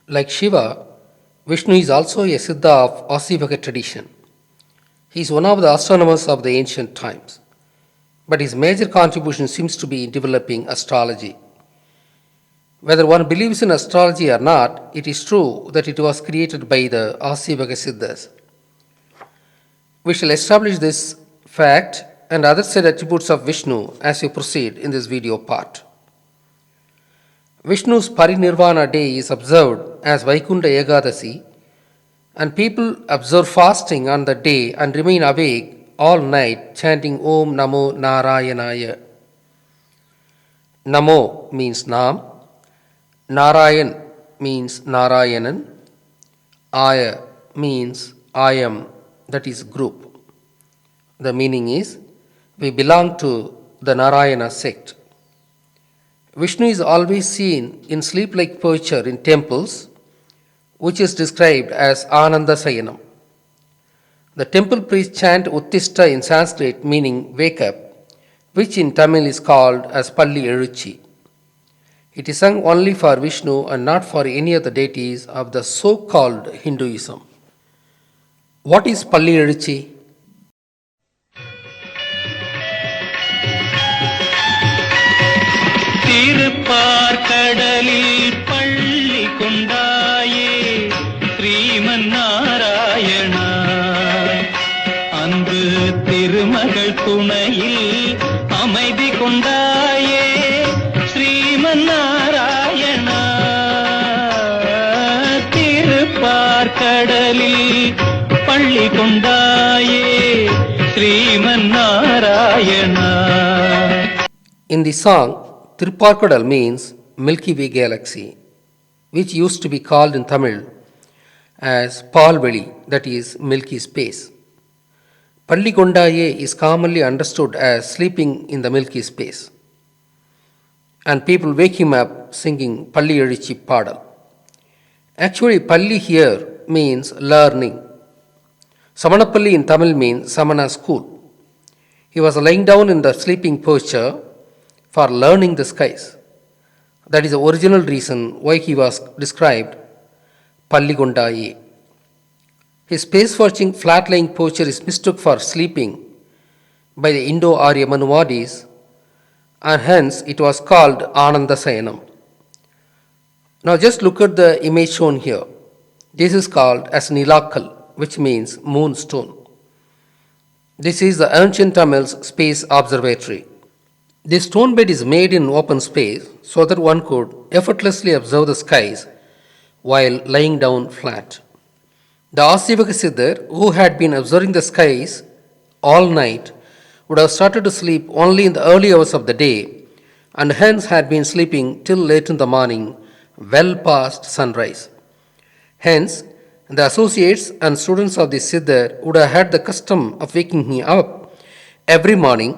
Like Shiva, Vishnu is also a Siddha of Aaseevaha tradition. He is one of the astronomers of the ancient times, but his major contribution seems to be in developing astrology. Whether one believes in astrology or not, it is true that it was created by the Aaseevaha Siddhas. We shall establish this fact and other said attributes of Vishnu as we proceed in this video part. Vishnu's Parinirvana day is observed as Vaikunta Ekadasi, and people observe fasting on the day and remain awake all night chanting Om Namo Narayanaya. Namo means Nam, Narayan means Narayanan, Aya means I am, that is group. The meaning is we belong to the Narayana sect. Vishnu is always seen in sleep-like posture in temples, which is described as Ananda Sayanam. The temple priests chant Uttishta in Sanskrit, meaning wake up, which in Tamil is called as Palli Eluchi. It is sung only for Vishnu and not for any of the deities of the so-called Hinduism. What is Palli Eluchi? திருப்பார்கடலில் பள்ளி கொண்டாயே ஸ்ரீமன் நாராயணா, அன்பு திருமகள் துணையில் அமைதி கொண்டாயே ஸ்ரீமன் நாராயணா. திருப்பார்கடலில் பள்ளி கொண்டாயே Sriman Narayana. In the song, Tirupathy means Milky Way galaxy, which used to be called in Tamil as Palveli, that is Milky Space. Pallikondaye is commonly understood as sleeping in the Milky Space, and people wake him up singing Palli Elichi Padal. Actually, Palli here means learning. Samanapalli in Tamil means Samana school. He was lying down in the sleeping posture for learning the skies. That is the original reason why he was described Pallikondaye. His space-watching flat-lying posture is mistook for sleeping by the Indo-Arya Manuvadis, and hence it was called Ananda Sayanam. Now just look at the image shown here. This is called as Nilakal, which means moonstone. This is the ancient Tamil's space observatory. This stone bed is made in open space so that one could effortlessly observe the skies while lying down flat. The Aaseevaha Siddhar, who had been observing the skies all night, would have started to sleep only in the early hours of the day and hence had been sleeping till late in the morning, well past sunrise. Hence, the associates and students of the Siddhar would have had the custom of waking him up every morning,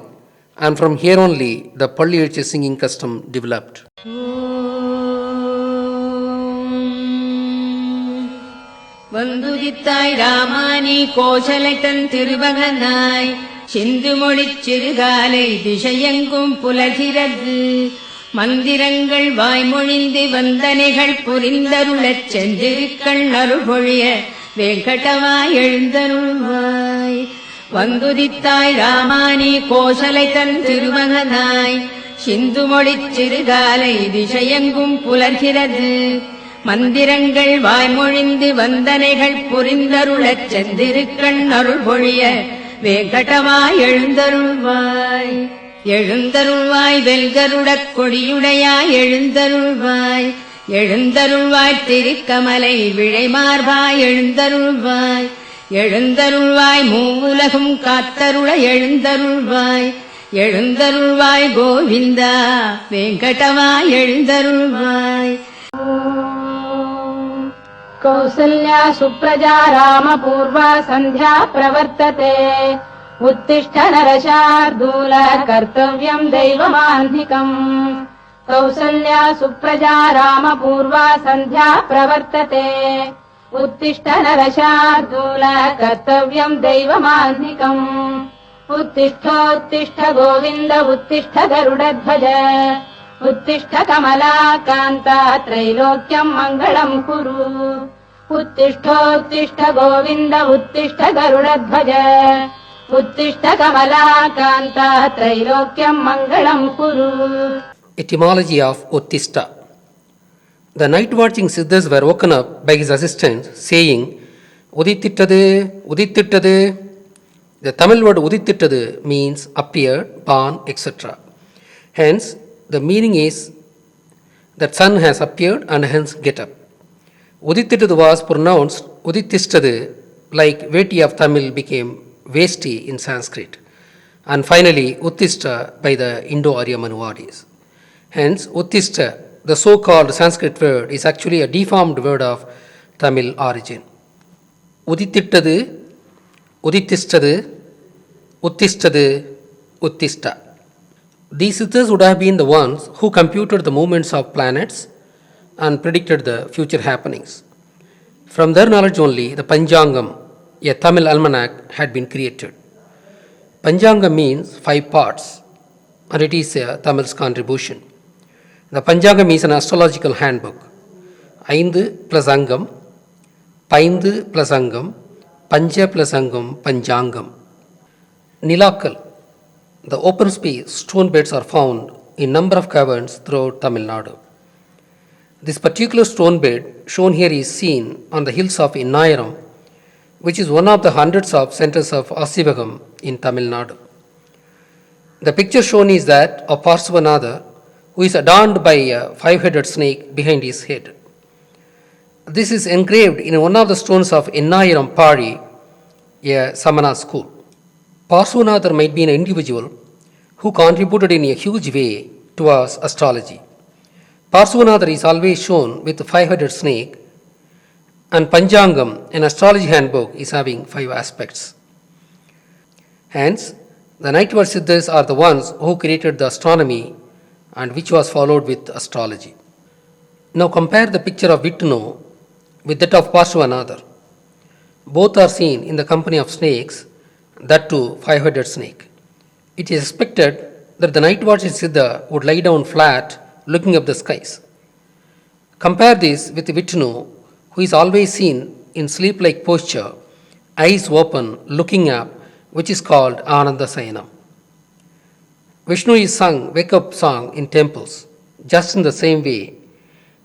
and from here only the Palli Elichi singing custom developed. வந்துதித்தாய் Ramani கோசலைத்தன் திருமகனாய் சிந்து மொழிச் சிறுகாலை திசையெங்கும் புலகிறது மந்திரங்கள் வாய்மொழிந்து வந்தனைகள் புரிந்தருளச் செந்திருக்கள் அருள்பொழிய வெங்கடவாய் எழுந்தருள்வாய். வந்துதித்தாய் ராமானி கோசலைத்தன் திருமகனாய் சிந்து மொழிச் சிறுகாலை திசையெங்கும் புலர்கிறது மந்திரங்கள் வாய்மொழிந்து வந்தனைகள் புரிந்தருளச் செந்திருக்கண் அருள் பொழிய வேங்கடவாய் எழுந்தருள்வாய். எழுந்தருள்வாய் வெல்கருடக் கொடியுடையாய் எழுந்தருள்வாய். எழுந்தருள்வாய் திருக்கமலை விழைமார்பாய் எழுந்தருள்வாய். எழுந்தருள்வாய் மூவுலகும் காத்தருள எழுந்தருள்வாய். எழுந்தருள்வாய் கோவிந்தா வெங்கடவாய் எழுந்தருள்வாய். कौसल्या सुप्रजा रामपूर्वा सन्ध्या प्रवर्तते उत्तिष्ठ नरशार्दूल कर्तव्यम् दैवमान्धिकम् कौसल्या सुप्रजा रामपूर्वा सन्ध्या प्रवर्तते उत्तिष्ठ नरशार्दूल कर्तव्यम् दैवमान्धिकम् उत्तिष्ठोत्तिष्ठ गोविन्द उत्तिष्ठ गरुडध्वज उत्तिष्ठ कमलाकान्ता त्रैलोक्यम् मङ्गलम् कुरु उत्तिष्ठोत्तिष्ठ गोविन्द उत्तिष्ठ गरुडध्वज उत्तिष्ठ कमलाकान्ता त्रैलोक्यम् मङ्गलम् कुरु. Etymology of Uttishta. The night watching Siddhas were woken up by his assistants saying, Udittitadu, Udittitadu. The Tamil word Udittitadu means appeared, born, etc. Hence, the meaning is that sun has appeared and hence get up. Udittitadu was pronounced Udittishtadu, like Veti of Tamil became Vesti in Sanskrit, and finally Uttishta by the Indo-Arya Manuvadis. Hence, Uttishta, the so-called Sanskrit word, is actually a deformed word of Tamil origin. Udittitadu, Udittishtadu, Uttishtadu, Uttishta. These Siddhas would have been the ones who computed the movements of planets and predicted the future happenings. From their knowledge only, the Panchangam, a Tamil almanac, had been created. Panchangam means 5 parts, and it is a Tamil's contribution. The Panchangam is an astrological handbook. 5 plus Angam, 5 plus Angam, Pancha plus Angam, Panchangam. Nilakal, the open space stone beds are found in number of caverns throughout Tamil Nadu. This particular stone bed shown here is seen on the hills of Innayaram, which is one of the hundreds of centers of Aaseevaham in Tamil Nadu. The picture shown is that of Parsvanatha, who is adorned by a 5-headed snake behind his head. This is engraved in one of the stones of Innayaram Pari, a Samana school. Parsvanatha might be an individual who contributed in a huge way towards astrology. Parsvanatha is always shown with a 5-headed snake, and Panchangam, an astrology handbook, is having 5 aspects. Hence, the Nightward Siddhas are the ones who created the astronomy and which was followed with astrology. Now compare the picture of Vishnu with that of Parsvanatha. Both are seen in the company of snakes, that too 5-headed snake. It is expected that the night watching Siddha would lie down flat looking up the skies. Compare this with Vishnu, who is always seen in sleep-like posture, eyes open, looking up, which is called Ananda Sayanam. Vishnu is sung wake-up song in temples. Just in the same way,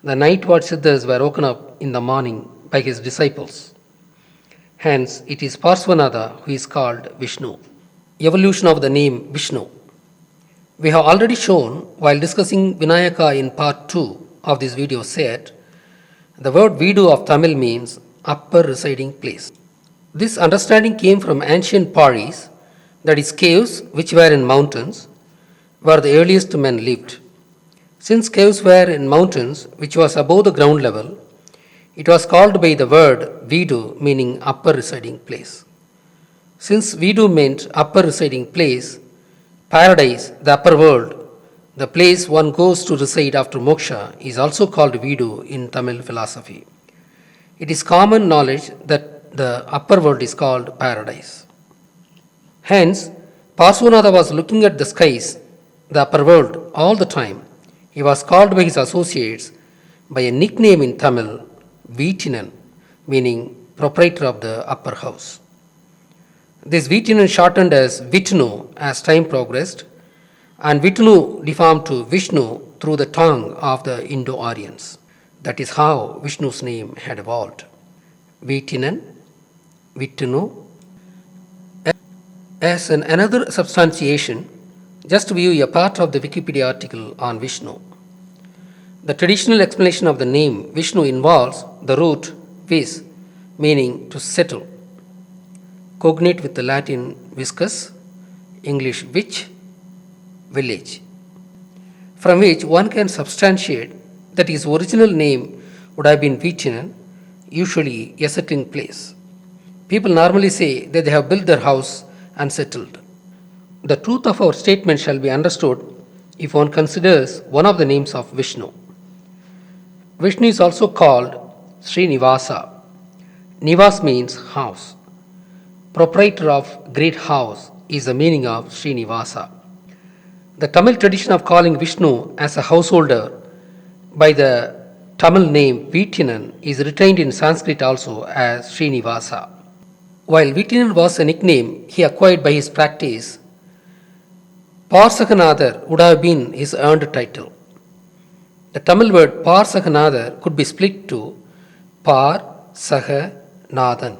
the night watch Siddhas were woken up in the morning by his disciples. Hence, it is Parsvanatha who is called Vishnu. Evolution of the name Vishnu. We have already shown, while discussing Vinayaka in part 2 of this video, said the word Vidu of Tamil means upper residing place. This understanding came from ancient Paris, that is, caves which were in mountains, where the earliest men lived. Since caves were in mountains which was above the ground level, it was called by the word Vidu, meaning upper residing place. Since Vidu meant upper residing place, paradise, the upper world, the place one goes to reside after moksha, is also called Vidu in Tamil philosophy. It is common knowledge that the upper world is called paradise. Hence, Parsvanatha was looking at the skies, the upper world, all the time. He was called by his associates by a nickname in Tamil, Veetinan, meaning proprietor of the upper house. This Veetinan shortened as Vishnu as time progressed, and Vishnu deformed to Vishnu through the tongue of the Indo-Aryans. That is how Vishnu's name had evolved. Veetinan, Vishnu. As another substantiation, just view a part of the Wikipedia article on Vishnu. The traditional explanation of the name Vishnu involves the root vis, meaning to settle, cognate with the Latin viscus, English which, village, from which one can substantiate that his original name would have been Veetinan, usually a settling place. People normally say that they have built their house and settled. The truth of our statement shall be understood if one considers one of the names of Vishnu. Vishnu is also called Srinivasa. Nivas means house. Proprietor of great house is the meaning of Srinivasa. The Tamil tradition of calling Vishnu as a householder by the Tamil name Veetinan is retained in Sanskrit also as Srinivasa. While Veetinan was a nickname he acquired by his practice, Parsakanadar would have been his earned title. The Tamil word Parsakanadar could be split to Par, Saha, Nathan.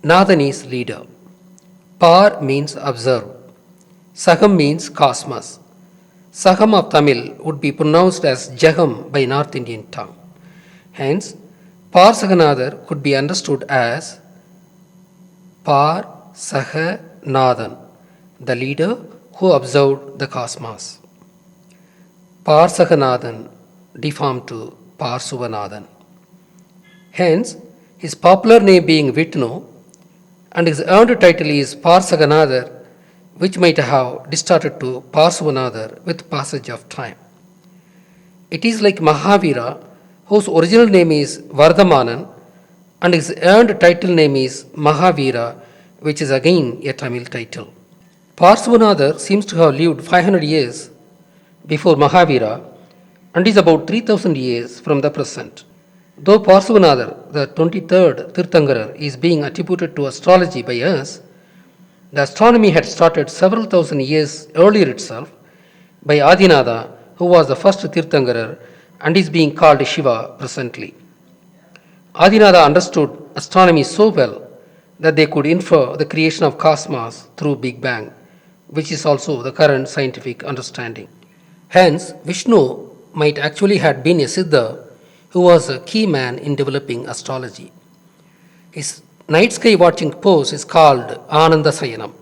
Nathan is leader. Par means observe. Saham means cosmos. Saham of Tamil would be pronounced as Jagam by North Indian tongue. Hence, Parsakanadar could be understood as Par Saha Nathan, the leader who observed the cosmos. Parsakanathan deformed to Parsuvanathan. Hence, his popular name being Vishnu and his earned title is Parsakanadar, which might have distorted to Parsuvanadar with passage of time. It is like Mahavira, whose original name is Vardhamanan and his earned title name is Mahavira, which is again a Tamil title. Parsuvanadar seems to have lived 500 years before Mahavira and is about 3000 years from the present. Though Parsuvanadar, the 23rd Tirthankarar, is being attributed to astrology by us, the astronomy had started several thousand years earlier itself by Adinatha, who was the first Tirthankarar and is being called Shiva presently. Adinatha understood astronomy so well that they could infer the creation of cosmos through Big Bang, which is also the current scientific understanding. Hence, Vishnu might actually have been a Siddha who was a key man in developing astrology. His night sky watching pose is called Ananda Sayanam.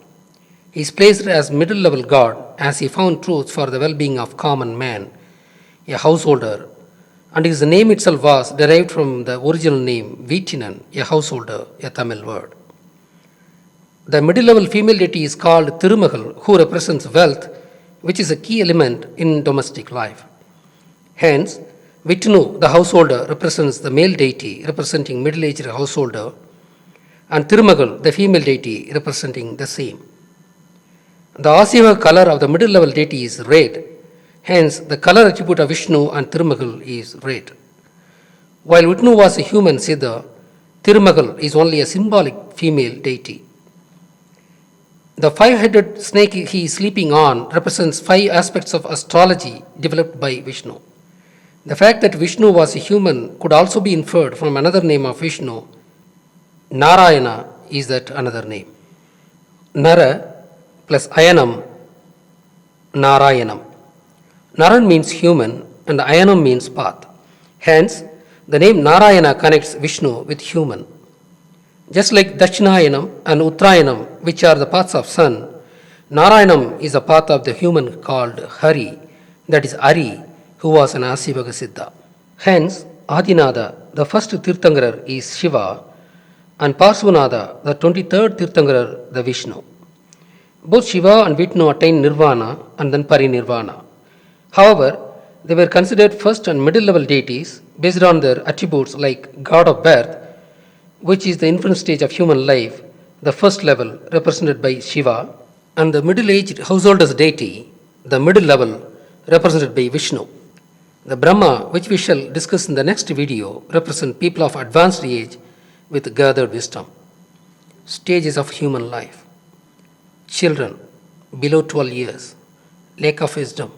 He is placed as middle level god as he found truth for the well being of common man, a householder, and his name itself was derived from the original name Veetinan, a householder, a Tamil word. The middle level female deity is called Thirumagal, who represents wealth, which is a key element in domestic life. Hence, Vishnu, the householder, represents the male deity representing middle aged householder, and Thirumagal, the female deity, representing the same. The Aaseevaha color of the middle level deity is red, hence, the color attribute of Vishnu and Thirumagal is red. While Vishnu was a human Siddha, Thirumagal is only a symbolic female deity. The 5-headed snake he is sleeping on represents 5 aspects of astrology developed by Vishnu. The fact that Vishnu was a human could also be inferred from another name of Vishnu. Narayana is that another name. Nara plus Ayanam, Narayanam. Naran means human and Ayanam means path. Hence, the name Narayana connects Vishnu with human. Just like Dashinayanam and Uttarayanam, which are the paths of sun, Narayanam is a path of the human called Hari, that is Ari, who was an Aaseevaha Siddha. Hence, Adinatha, the first Tirthankarar, is Shiva, and Parsuvanatha, the 23rd Tirthankarar, the Vishnu. Both Shiva and Vishnu attained Nirvana and then Parinirvana. However, they were considered first and middle level deities based on their attributes like god of birth, which is the infant stage of human life, the first level represented by Shiva, and the middle-aged householder's deity, the middle level represented by Vishnu. The Brahma, which we shall discuss in the next video, represent people of advanced age with gathered wisdom. Stages of human life. Children below 12 years, lack of wisdom,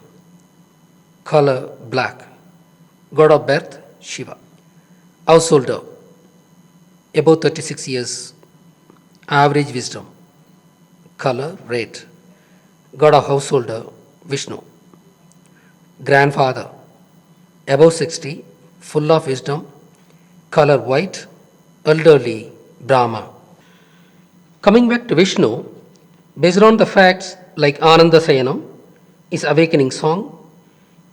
color black, god of birth Shiva. Householder above 36 years, average wisdom, color red, god of householder Vishnu. Grandfather above 60, full of wisdom, color white, elderly Brahma. Coming back to Vishnu, based on the facts like Ananda Sayanam, his awakening song,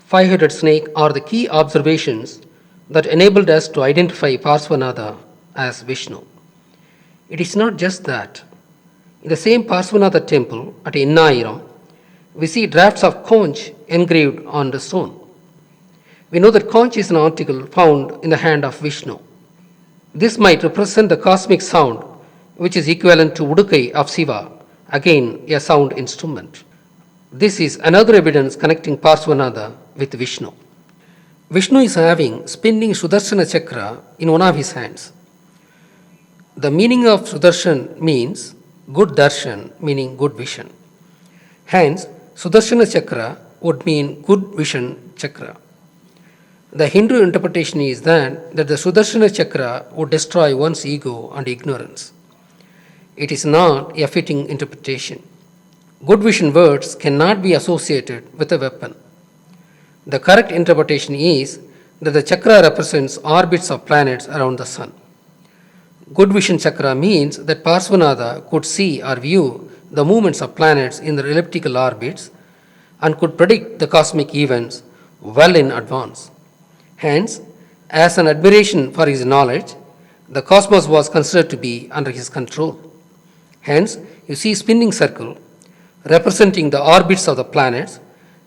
5-headed snake are the key observations that enabled us to identify Parsvanatha as Vishnu. It is not just that. In the same Parsvanatha temple at Innayiram, we see drafts of conch engraved on the stone. We know that conch is an article found in the hand of Vishnu. This might represent the cosmic sound, which is equivalent to Udukai of Shiva, again a sound instrument. This is another evidence connecting Parsvanatha with Vishnu. Vishnu is having spinning Sudarshana chakra in one of his hands. The meaning of Sudarshan means good darshan, meaning good vision. Hence, Sudarshana chakra would mean good vision chakra. The Hindu interpretation is that the Sudarshana chakra would destroy one's ego and ignorance. It is not a fitting interpretation. Good vision words cannot be associated with a weapon. The correct interpretation is that the chakra represents orbits of planets around the sun. Good vision chakra means that Parsvanatha could see or view the movements of planets in their elliptical orbits and could predict the cosmic events well in advance. Hence, as an admiration for his knowledge, the cosmos was considered to be under his control. Hence, you see spinning circle representing the orbits of the planets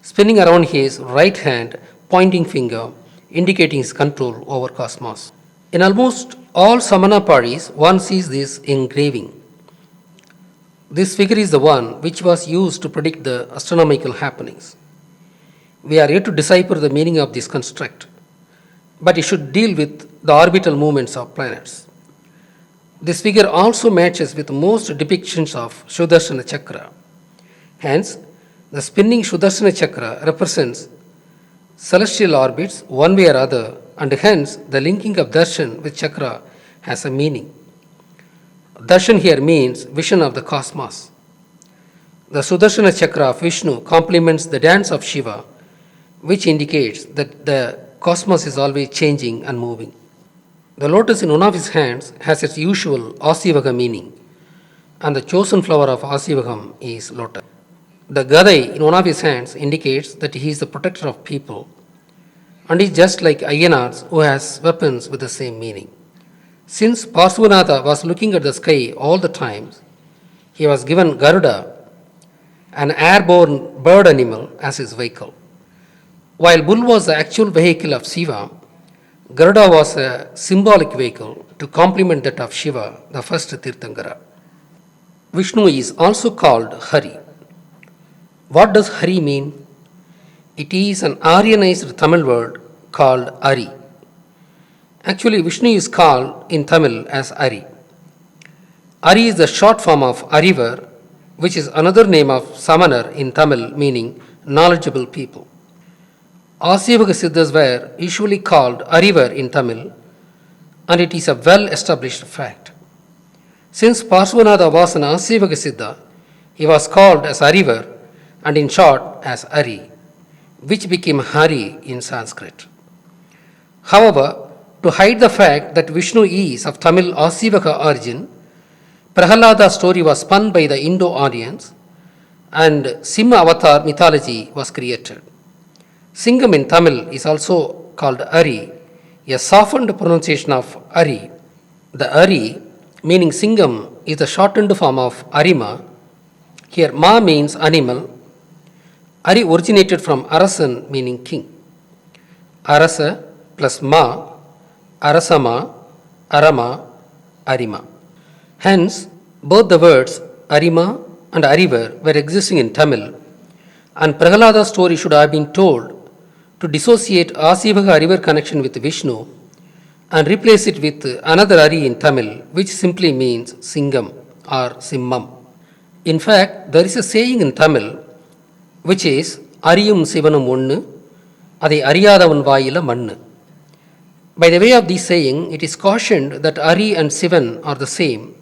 spinning around his right hand, pointing finger, indicating his control over cosmos. In almost all Samanaparis, one sees this engraving. This figure is the one which was used to predict the astronomical happenings. We are yet to decipher the meaning of this construct, but it should deal with the orbital movements of planets. This figure also matches with most depictions of Sudarshana chakra. Hence, the spinning Sudarshana chakra represents celestial orbits one way or other, and hence the linking of darshan with chakra has a meaning. Darshan here means vision of the cosmos. The Sudarshana chakra of Vishnu complements the dance of Shiva, which indicates that the cosmos is always changing and moving. The lotus in one of his hands has its usual Aaseevaha meaning, and the chosen flower of Aaseevaham is lotus. The Gadai in one of his hands indicates that he is the protector of people, and is just like Ayyanars who has weapons with the same meaning. Since Parsvanatha was looking at the sky all the time, he was given Garuda, an airborne bird animal, as his vehicle. While bull was the actual vehicle of Shiva, Garuda was a symbolic vehicle to complement that of Shiva, the first Tirthankara. Vishnu is also called Hari. What does Hari mean? It is an Aryanized Tamil word called Ari. Actually, Vishnu is called in Tamil as Ari. Ari is the short form of Arivar, which is another name of Samanar in Tamil, meaning knowledgeable people. Aaseevaha Siddhas were usually called Arivar in Tamil, and it is a well established fact. Since Parsvanatha was an Aaseevaha Siddha, he was called as Arivar and in short as Ari, which became Hari in Sanskrit. However, to hide the fact that Vishnu is of Tamil Aaseevaha origin, Prahalada's story was spun by the Indo-Aryans and Simha avatar mythology was created. Singam in Tamil is also called Ari, a softened pronunciation of Ari. The Ari, meaning Singam, is the shortened form of Arima. Here, Ma means animal. Ari originated from Arasan, meaning king. Arasa plus Ma, Arasama, Arama, Arima. Hence, both the words Arima and Arivar were existing in Tamil, and Prahalada's story should have been told to dissociate Aaseevaha Arivar connection with Vishnu and replace it with another Ari in Tamil, which simply means Singam or Simmam. In fact, there is a saying in Tamil which is Ariyum Sivanum Onnu, Adai Ariyadavan Vaayila Mannu. By the way of this saying, it is cautioned that Ari and Sivan are the same.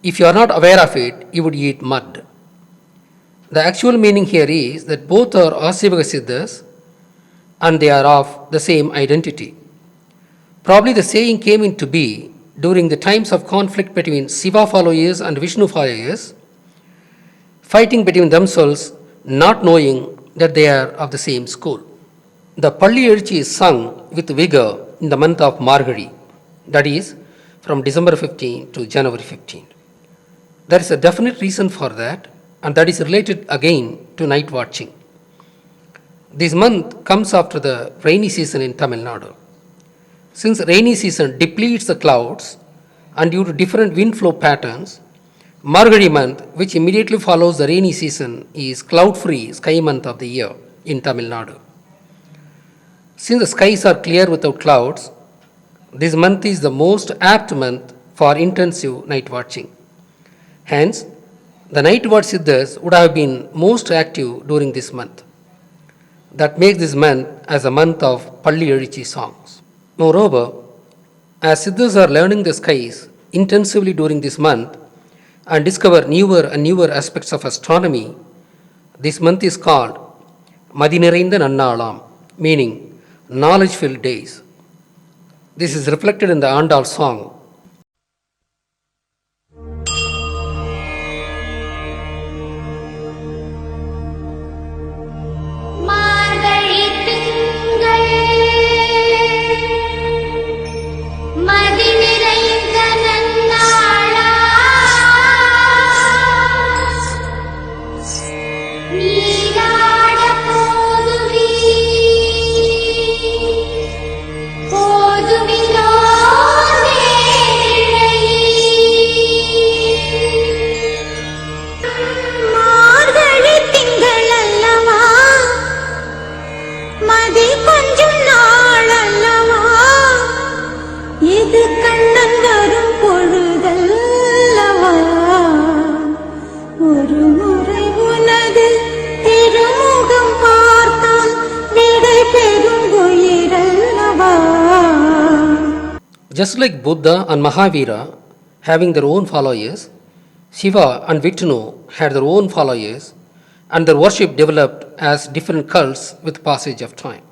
If you are not aware of it, you would eat mud. The actual meaning here is that both are Aaseevaha Siddhas and they are of the same identity. Probably the saying came into being during the times of conflict between Shiva followers and Vishnu followers, fighting between themselves, not knowing that they are of the same school. The Palli Ezhuchi is sung with vigor in the month of Margazhi, that is, from December 15 to January 15. There is a definite reason for that, and that is related again to night watching. This month comes after the rainy season in Tamil Nadu. Since rainy season depletes the clouds and due to different wind flow patterns, Margazhi month, which immediately follows the rainy season, is cloud-free sky month of the year in Tamil Nadu. Since the skies are clear without clouds, this month is the most apt month for intensive night watching. Hence, the night watch siddhas would have been most active during this month. That makes this month as a month of Palli Ezhuchi songs. Moreover, as siddhas are learning the skies intensively during this month and discover newer and newer aspects of astronomy, this month is called Madinirainda Nannalam, meaning knowledge-filled days. This is reflected in the Andal song. Just like Buddha and Mahavira having their own followers, Shiva and Vishnu had their own followers, and their worship developed as different cults with passage of time.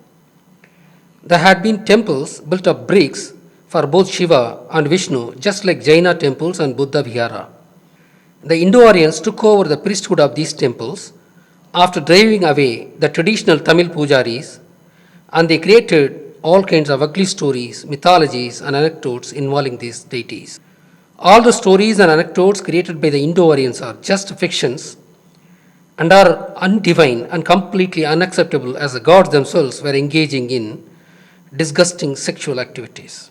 There had been temples built of bricks for both Shiva and Vishnu, just like Jaina temples and Buddha Vihara. The Indo-Aryans took over the priesthood of these temples after driving away the traditional Tamil pujaris, and they created all kinds of ugly stories, mythologies, and anecdotes involving these deities. All the stories and anecdotes created by the Indo-Aryans are just fictions and are undivine and completely unacceptable, as the gods themselves were engaging in disgusting sexual activities.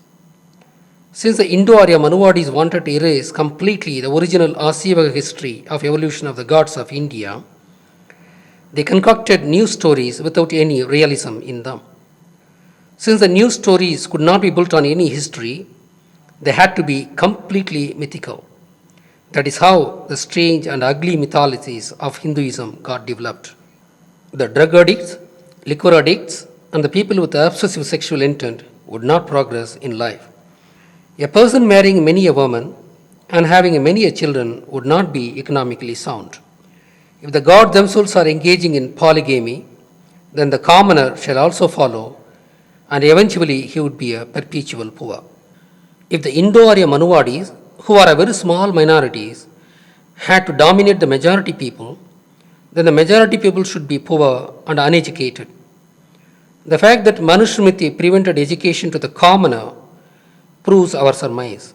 Since the Indo-Arya Manuvadis wanted to erase completely the original Aaseevaha history of evolution of the gods of India, they concocted new stories without any realism in them. Since the new stories could not be built on any history, they had to be completely mythical. That is how the strange and ugly mythologies of Hinduism got developed. The drug addicts, liquor addicts, and the people with obsessive sexual intent would not progress in life. A person marrying many a woman and having many a children would not be economically sound. If the gods themselves are engaging in polygamy, then the commoner shall also follow, and eventually he would be a perpetual poor. If the Indo-Arya Manuvadis, who are a very small minorities, had to dominate the majority people, then the majority people should be poor and uneducated. The fact that Manusmriti prevented education to the commoner proves our surmise.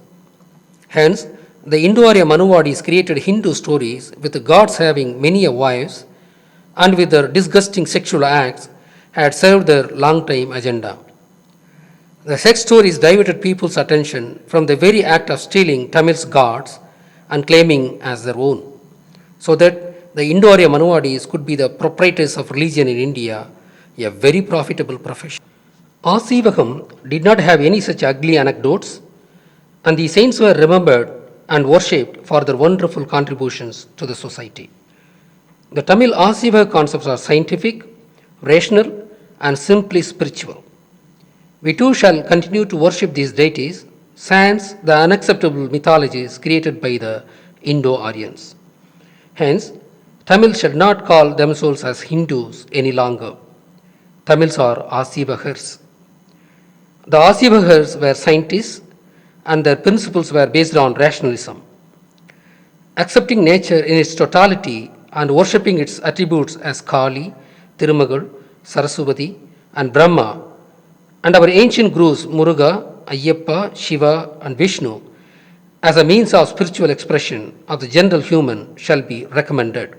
Hence, the Indo-Arya Manuvadis created Hindu stories with the gods having many wives and with their disgusting sexual acts had served their long-time agenda. The sex stories diverted people's attention from the very act of stealing Tamil's gods and claiming as their own, so that the Indo-Arya Manuvadis could be the proprietors of religion in India, a very profitable profession. Aaseevaham did not have any such ugly anecdotes, and the saints were remembered and worshipped for their wonderful contributions to the society. The Tamil Aaseevaha concepts are scientific, rational, and simply spiritual. We too shall continue to worship these deities sans the unacceptable mythologies created by the Indo-Aryans. Hence, Tamils should not call themselves as Hindus any longer. Tamils are Aaseevahars. The Aaseevahars were scientists, and their principles were based on rationalism. Accepting nature in its totality and worshipping its attributes as Kali, Tirumagal, Saraswati, and Brahma, and our ancient gurus Muruga, Ayyappa, Shiva, and Vishnu as a means of spiritual expression of the general human shall be recommended.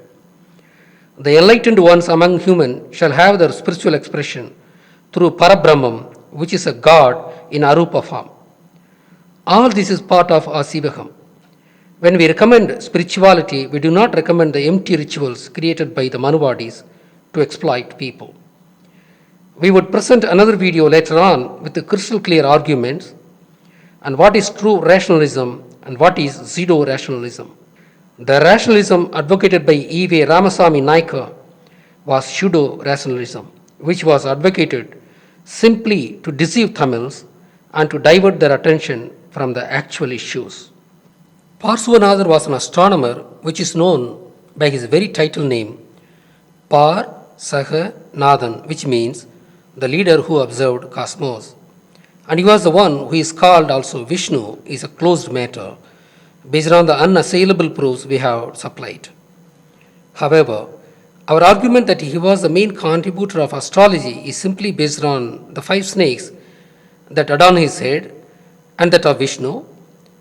The enlightened ones among human shall have their spiritual expression through Parabrahman, which is a God in Arupa form. All this is part of Aaseevaha. When we recommend spirituality, we do not recommend the empty rituals created by the Manuvadis to exploit people. We would present another video later on with the crystal clear arguments and what is true rationalism and what is pseudo-rationalism. The rationalism advocated by E.V. Ramasamy Naika was pseudo-rationalism, which was advocated simply to deceive Tamils and to divert their attention from the actual issues. Parsvanatha was an astronomer which is known by his very title name, Par Saha Nathan, which means the leader who observed cosmos. And he was the one who is called also Vishnu, is a closed matter, based on the unassailable proofs we have supplied. However, our argument that he was the main contributor of astrology is simply based on the 5 snakes that adorn his head and that of Vishnu,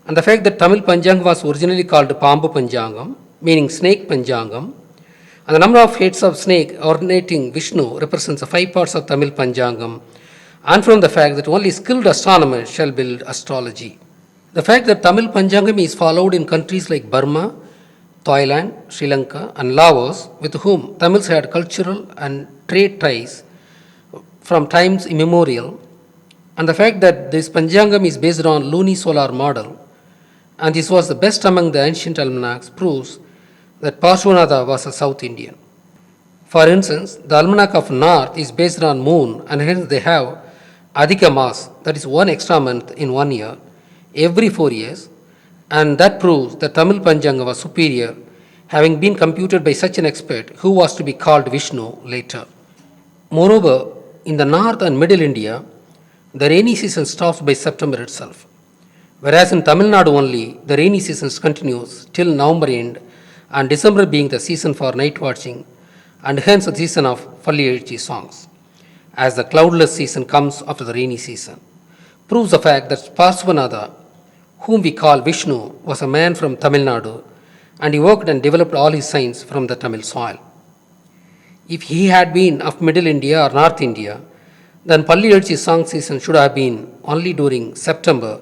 and the fact that Tamil Panjangam was originally called Pambu Panjangam, meaning snake Panjangam, and the number of heads of snake ornating Vishnu represents the 5 parts of Tamil Panjangam, and from the fact that only skilled astronomers shall build astrology. The fact that Tamil Panjangam is followed in countries like Burma, Thailand, Sri Lanka, and Laos, with whom Tamils had cultural and trade ties from times immemorial, and the fact that this Panjangam is based on lunisolar model, and this was the best among the ancient almanacs, proves that Parsvanatha was a South Indian. For instance, the almanac of North is based on moon, and hence they have Adhika Mas, that is 1 extra month in 1 year, every 4 years, and that proves that Tamil Panjanga was superior, having been computed by such an expert who was to be called Vishnu later. Moreover, in the North and Middle India, the rainy season stops by September itself, whereas in Tamil Nadu only, the rainy season continues till November end, and December being the season for night watching, and hence the season of Falliyezhi songs, as the cloudless season comes after the rainy season, proves the fact that Parsvanatha, whom we call Vishnu, was a man from Tamil Nadu, and he worked and developed all his science from the Tamil soil. If he had been of Middle India or North India, then Falliyezhi song season should have been only during September.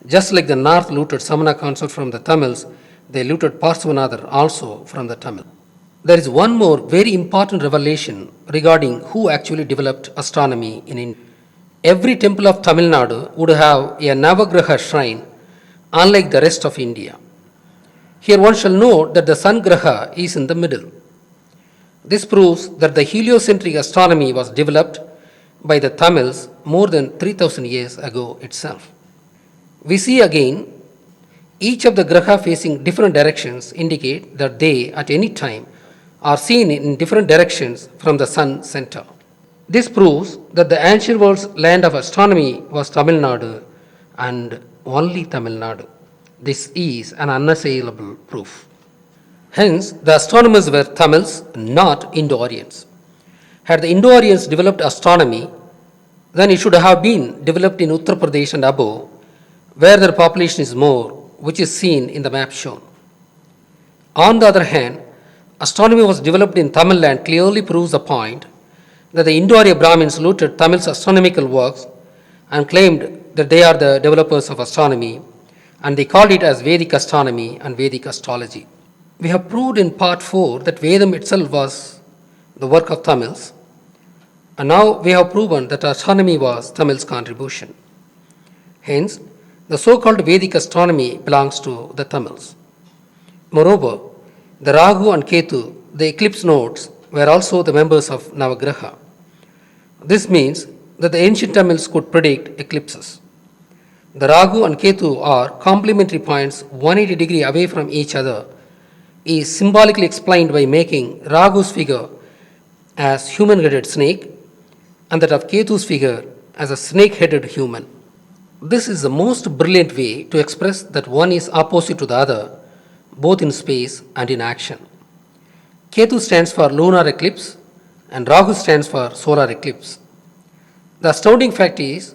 Just like the North looted Samana concept from the Tamils, they looted Parsvanatha also from the Tamil. There is one more very important revelation regarding who actually developed astronomy in India. Every temple of Tamil Nadu would have a Navagraha shrine, unlike the rest of India. Here one shall note that the Sun Graha is in the middle. This proves that the heliocentric astronomy was developed by the Tamils more than 3000 years ago itself. We see again each of the Graha facing different directions indicate that they at any time are seen in different directions from the sun center. This proves that the ancient world's land of astronomy was Tamil Nadu and only Tamil Nadu. This is an unassailable proof. Hence, the astronomers were Tamils, not Indo-Aryans. Had the Indo-Aryans developed astronomy, then it should have been developed in Uttar Pradesh and above, where their population is more, which is seen in the map shown. On the other hand, astronomy was developed in Tamil land clearly proves the point that the Indo-Arya Brahmins looted Tamil's astronomical works and claimed that they are the developers of astronomy, and they called it as Vedic astronomy and Vedic astrology. We have proved in part 4 that Vedam itself was the work of Tamils, and now we have proven that astronomy was Tamil's contribution. Hence, the so-called Vedic astronomy belongs to the Tamils. Moreover, the Rahu and Ketu, the eclipse nodes, were also the members of Navagraha. This means that the ancient Tamils could predict eclipses. The Rahu and Ketu are complementary points 180 degrees away from each other, is symbolically explained by making Rahu's figure as human-headed snake and that of Ketu's figure as a snake-headed human. This is the most brilliant way to express that one is opposite to the other, both in space and in action. Ketu stands for lunar eclipse and Rahu stands for solar eclipse. The astounding fact is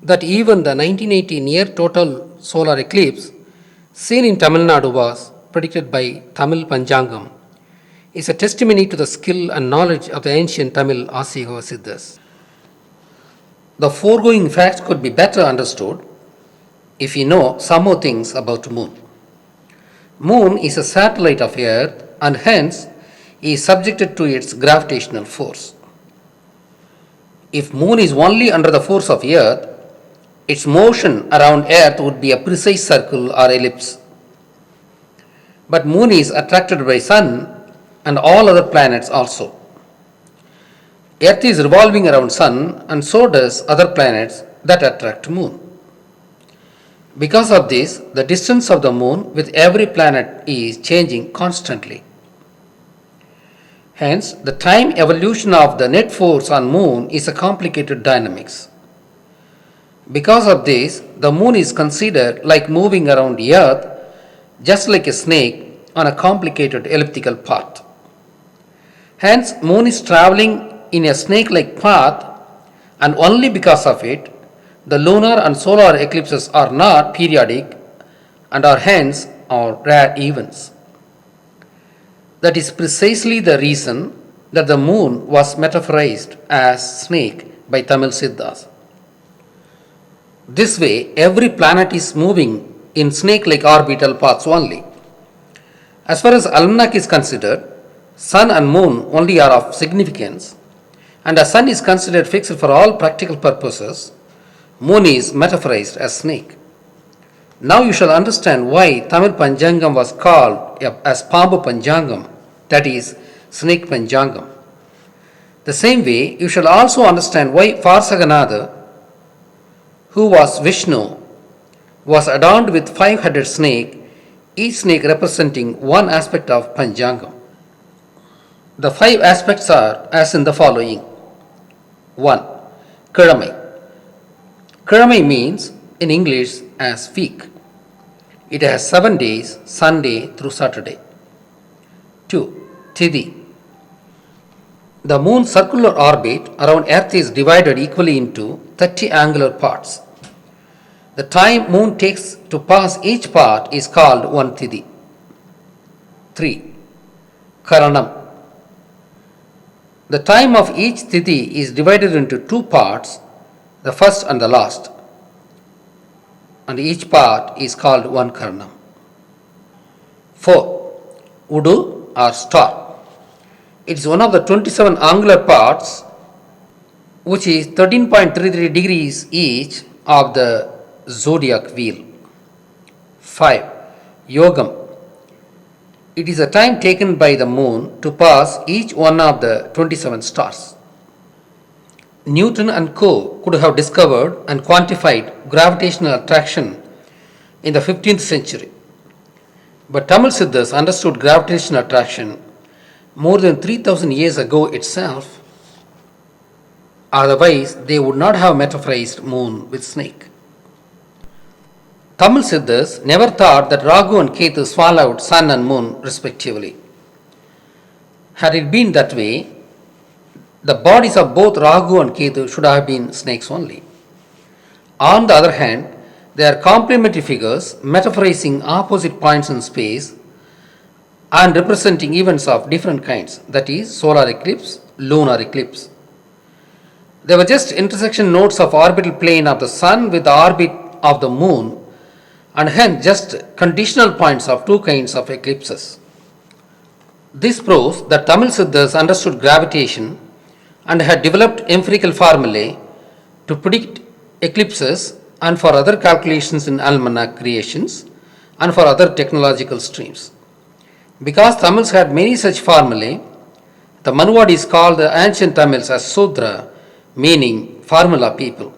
that even the 1980 near total solar eclipse seen in Tamil Nadu was predicted by Tamil Panjangam is a testimony to the skill and knowledge of the ancient Tamil Aaseevaha Siddhas. The foregoing facts could be better understood if we know some more things about Moon. Moon is a satellite of Earth and hence is subjected to its gravitational force. If Moon is only under the force of Earth, its motion around Earth would be a precise circle or ellipse. But Moon is attracted by Sun and all other planets also. Earth is revolving around Sun and so does other planets that attract Moon. Because of this, the distance of the Moon with every planet is changing constantly. Hence, the time evolution of the net force on Moon is a complicated dynamics. Because of this, the Moon is considered like moving around the Earth just like a snake on a complicated elliptical path. Hence, Moon is traveling in a snake-like path, and only because of it, the lunar and solar eclipses are not periodic and are hence are rare events. That is precisely the reason that the Moon was metaphorized as snake by Tamil Siddhas. This way, every planet is moving in snake-like orbital paths only. As far as almanac is considered, Sun and Moon only are of significance, and as Sun is considered fixed for all practical purposes, Moon is metaphorized as snake. Now you shall understand why Tamil Panjangam was called as Pambu Panjangam, that is, Snake Panjangam. The same way, you shall also understand why Farsaganatha, who was Vishnu, was adorned with 5 headed snake, each snake representing one aspect of Panjangam. The 5 aspects are as in the following. 1. Kiramai. Kiramai means in English as week. It has 7 days, Sunday through Saturday. 2. Tithi. The Moon's circular orbit around Earth is divided equally into 30 angular parts. The time Moon takes to pass each part is called one Tithi. 3. Karanam. The time of each Tithi is divided into 2 parts, the first and the last, and each part is called one Karanam. 4. Udu or star. It is one of the 27 angular parts, which is 13.33 degrees each of the zodiac wheel. 5. Yogam. It is the time taken by the Moon to pass each one of the 27 stars. Newton and co. could have discovered and quantified gravitational attraction in the 15th century. But Tamil Siddhas understood gravitational attraction more than 3000 years ago itself. Otherwise, they would not have metaphorized Moon with snake. Tamil Siddhas never thought that Rahu and Ketu swallowed Sun and Moon respectively. Had it been that way, the bodies of both Rahu and Ketu should have been snakes only. On the other hand, they are complementary figures metaphorizing opposite points in space and representing events of different kinds, that is, solar eclipse, lunar eclipse. They were just intersection nodes of orbital plane of the Sun with the orbit of the Moon, and hence just conditional points of 2 kinds of eclipses. This proves that Tamil Siddhas understood gravitation and had developed empirical formulae to predict eclipses and for other calculations in almanac creations and for other technological streams. Because Tamils had many such formulae, the Manuvadis called the ancient Tamils as Sudra, meaning formula people.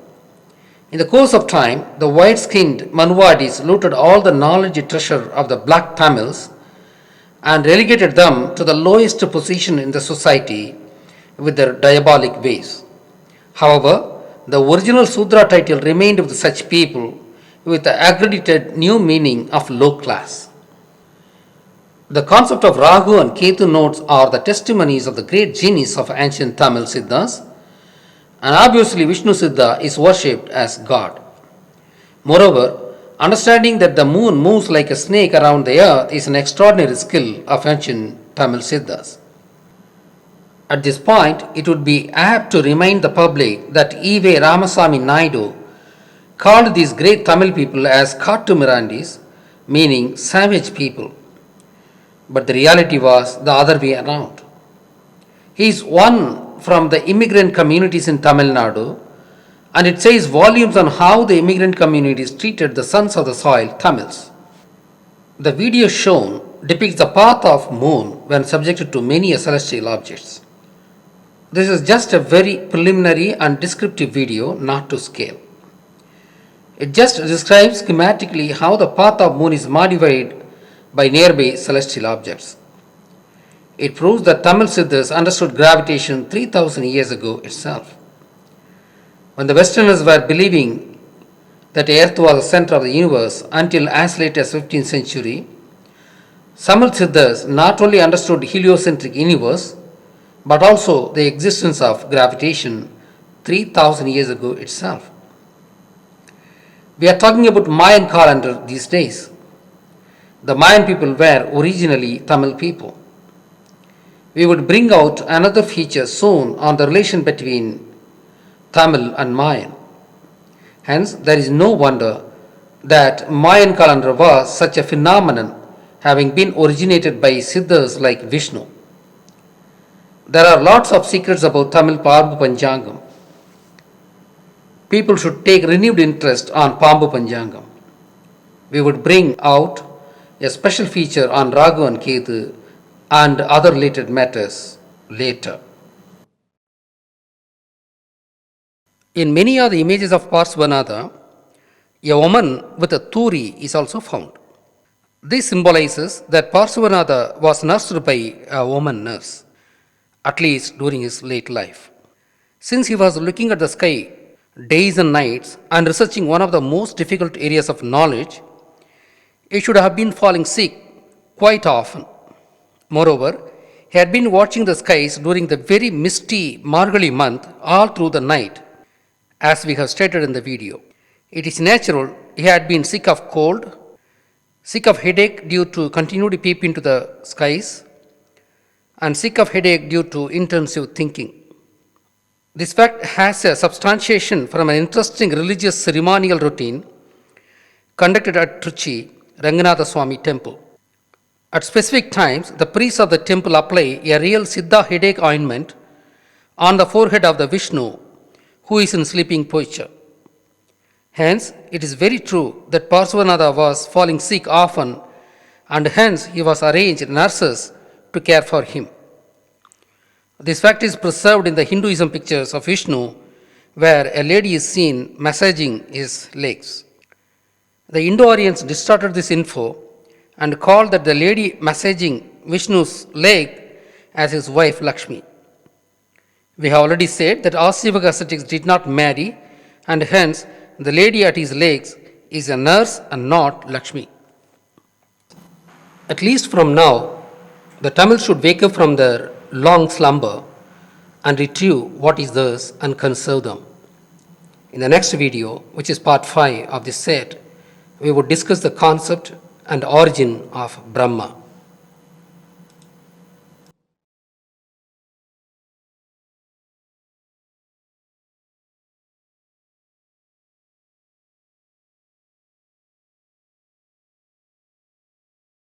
In the course of time, the white-skinned Manuvadis looted all the knowledge treasure of the black Tamils and relegated them to the lowest position in the society with their diabolic ways. However, the original Sudra title remained with such people with the accredited new meaning of low class. The concept of Rahu and Ketu nodes are the testimonies of the great genius of ancient Tamil Siddhas, And obviously, Vishnu Siddha is worshipped as God. Moreover, understanding that the moon moves like a snake around the earth is an extraordinary skill of ancient Tamil Siddhas. At this point, it would be apt to remind the public that E.V. Ramasamy Naidu called these great Tamil people as Kattumirandis, meaning savage people. But the reality was the other way around. He is one from the immigrant communities in Tamil Nadu, and it says volumes on how the immigrant communities treated the sons of the soil, Tamils. The video shown depicts the path of moon when subjected to many celestial objects. This is just a very preliminary and descriptive video, not to scale. It just describes schematically how the path of moon is modified by nearby celestial objects. It proves that Tamil Siddhas understood gravitation 3000 years ago itself. When the Westerners were believing that Earth was the center of the universe until as late as 15th century, Tamil Siddhas not only understood heliocentric universe but also the existence of gravitation 3000 years ago itself. We are talking about Mayan calendar these days. The Mayan people were originally Tamil people. We would bring out another feature soon on the relation between Tamil and Mayan. Hence, there is no wonder that Mayan calendar was such a phenomenon, having been originated by Siddhas like Vishnu. There are lots of secrets about Tamil Pambu Panchangam. People should take renewed interest on Pambu Panchangam. We would bring out a special feature on Ragu and Ketu and other related matters later. In many of the images of Parsvanatha, a woman with a turi is also found. This symbolizes that Parsvanatha was nursed by a woman nurse, at least during his late life. Since he was looking at the sky days and nights and researching one of the most difficult areas of knowledge, he should have been falling sick quite often. Moreover, he had been watching the skies during the very misty Margali month all through the night, as we have stated in the video. It is natural he had been sick of cold, sick of headache due to continued peep into the skies, and sick of headache due to intensive thinking. This fact has a substantiation from an interesting religious ceremonial routine conducted at Trichy Ranganatha Swami temple. At specific times, the priests of the temple apply a real Siddha headache ointment on the forehead of the Vishnu, who is in sleeping posture. Hence, it is very true that Parsvanatha was falling sick often, and hence he was arranged nurses to care for him. This fact is preserved in the Hinduism pictures of Vishnu, where a lady is seen massaging his legs. The Indo-Aryans distorted this info and called that the lady massaging Vishnu's leg as his wife Lakshmi. We have already said that Aaseevaha ascetics did not marry, and hence the lady at his legs is a nurse and not Lakshmi. At least from now, the Tamils should wake up from their long slumber and retrieve what is theirs and conserve them. In the next video, which is part 5 of this set, we would discuss the concept and origin of Brahma.